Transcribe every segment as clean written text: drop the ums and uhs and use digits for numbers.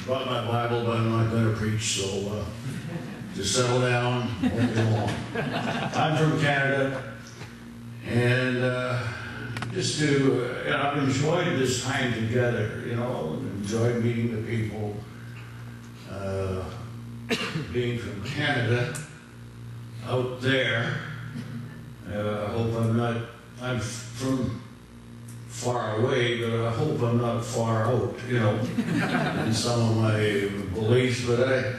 brought my Bible, but I'm not going to preach, so just settle down, won't be long. I'm from Canada, and just to, I've enjoyed this time together, enjoyed meeting the people. Being from Canada, out there, I hope I'm from far away, but I hope I'm not far out, in some of my beliefs. But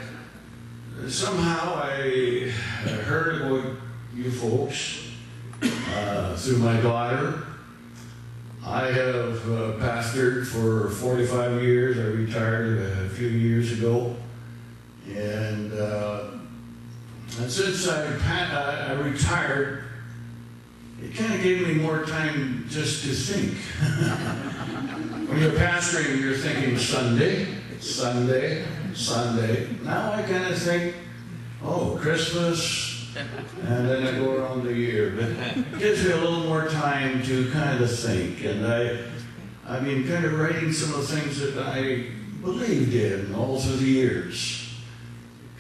somehow I heard about you folks through my daughter. I have pastored for 45 years. I retired a few years ago. And since I retired, it kind of gave me more time just to think. When you're pastoring, you're thinking Sunday, Sunday, Sunday. Now I kind of think, oh, Christmas, and then I go around the year. But it gives me a little more time to kind of think. And I've been kind of writing some of the things that I believed in all through the years.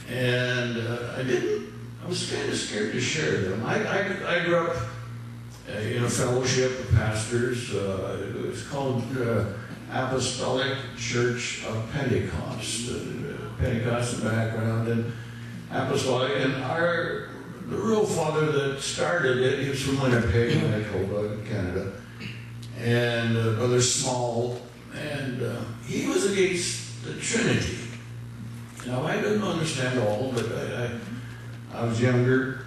And I was kind of scared to share them. I grew up in a fellowship of pastors. It was called Apostolic Church of Pentecost. Pentecostal background and apostolic. And the real father that started it, he was from Winnipeg, Manitoba, Canada. And Brother Small. And he was against the Trinity. Now, I didn't understand all, but I was younger,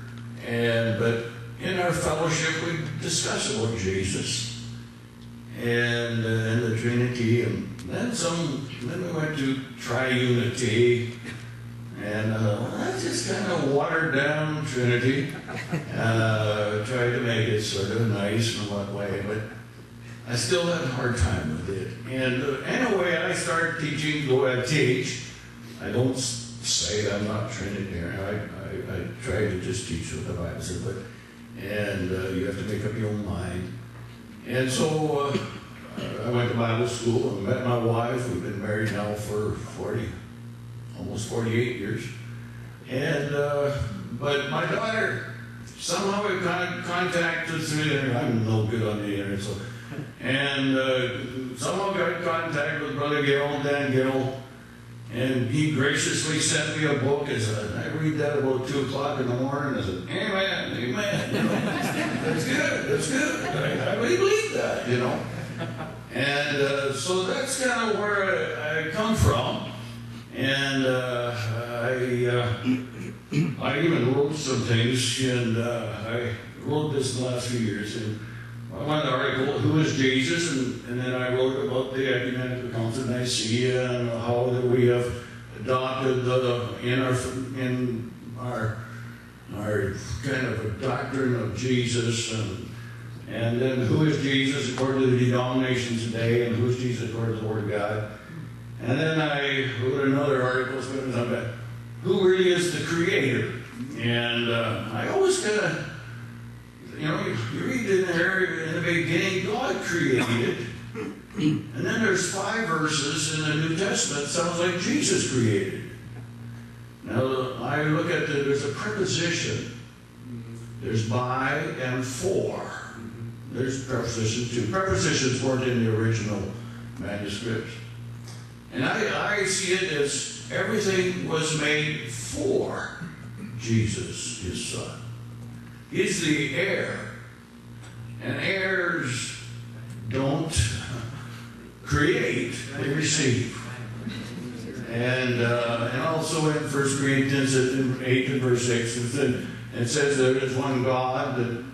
but in our fellowship, we discussed about Jesus and the Trinity, and then we went to triunity, and that's just kind of watered down Trinity, tried to make it sort of nice in one way, but I still had a hard time with it. And anyway, I started teaching the way I teach. I don't say I'm not Trinitarian. I try to just teach what the Bible says, and you have to make up your own mind. And so I went to Bible school and met my wife. We've been married now for almost 48 years. And but my daughter somehow we contacted through the internet. I'm no good on the internet, and somehow got in contact with Brother Dan Gill. And he graciously sent me a book. I read that about 2 o'clock in the morning. I said, amen, amen. That's good. I really believe that, And so that's kind of where I come from. And I even wrote some things, and I wrote this in the last few years. And I wrote an article, Who is Jesus? And then I wrote about the Ecumenical Council of Nicaea and how that we have adopted in our kind of a doctrine of Jesus, and then who is Jesus according to the denomination today, and who is Jesus according to the Word of God. And then I wrote another article about who really is the Creator. And I always kind of, you read in there, in the beginning, God created. And then there's 5 verses in the New Testament that sounds like Jesus created. Now, I look at there's a preposition. There's by and for. There's prepositions too. Prepositions weren't in the original manuscripts. And I see it as everything was made for Jesus, his son. He's the heir. And heirs don't create, they receive. And also in 1 Corinthians 8 and verse 6, it says there is one God that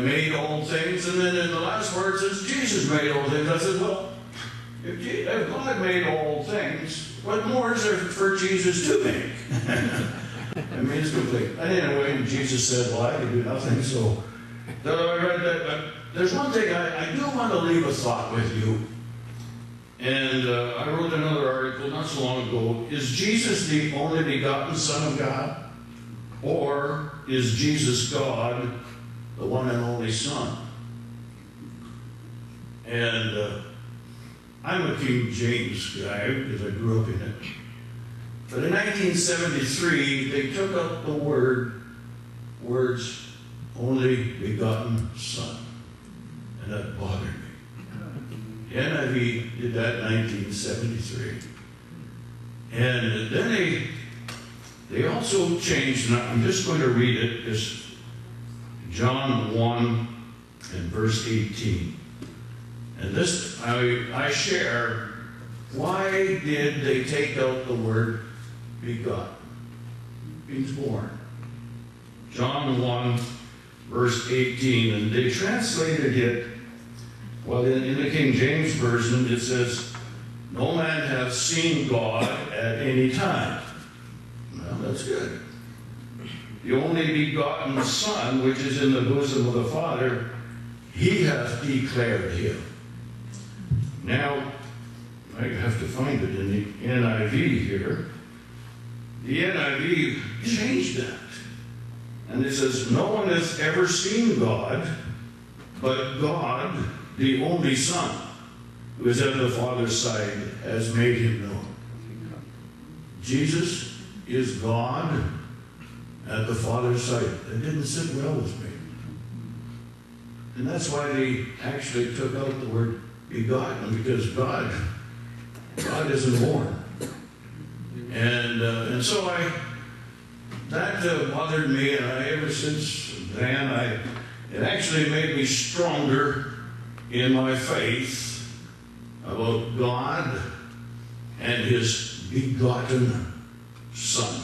made all things, and then in the last word it says Jesus made all things. I said, well, if God made all things, what more is there for Jesus to make? I mean, it's complete. And anyway, Jesus said, well, I can do nothing, so I read that. There's one thing I do want to leave a thought with you. And I wrote another article not so long ago. Is Jesus the only begotten Son of God? Or is Jesus God, the one and only Son? And I'm a King James guy because I grew up in it. But in 1973, they took out the words, only begotten Son. And that bothered me. The NIV did that in 1973. And then they also changed, and I'm just going to read it, because John 1 and verse 18. And this, I share, why did they take out the word begotten? Means born. John 1, verse 18, and they translated it, well, in the King James Version, it says, no man hath seen God at any time. Well, that's good. The only begotten Son, which is in the bosom of the Father, he hath declared him. Now, I have to find it in the NIV here. The NIV changed that. And it says, no one has ever seen God, but God, the only Son, who is at the Father's side, has made him known. Jesus is God at the Father's side. That didn't sit well with me. And that's why they actually took out the word begotten, because God isn't born. And so that bothered me, and ever since then, it actually made me stronger in my faith about God and his begotten Son.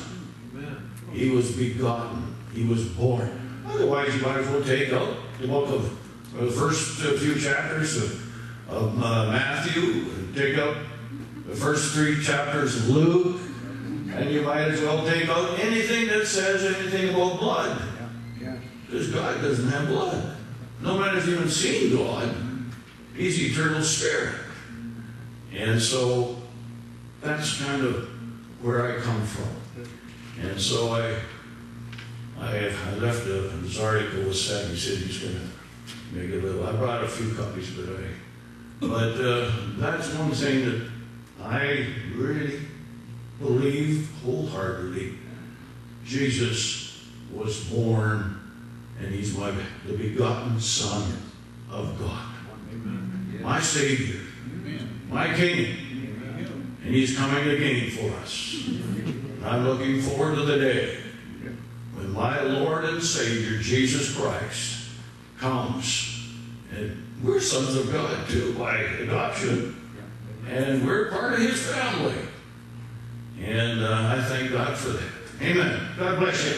Amen. He was begotten. He was born. Otherwise, you might as well take out the book of the first few chapters of Matthew, and take out the first 3 chapters of Luke, and you might as well take out anything that says anything about blood. Because God doesn't have blood. No man has even seen God. He's eternal spirit. And so that's kind of where I come from. And so I left this article with Sad. He said he's going to make it a little. I brought a few copies, but that's one thing that I really believe wholeheartedly. Jesus was born, and he's the begotten Son of God. Amen. My Savior. Amen. My King. Amen. And he's coming again for us. And I'm looking forward to the day when my Lord and Savior, Jesus Christ, comes. And we're sons of God, too, by adoption. And we're part of his family. And I thank God for that. Amen. God bless you.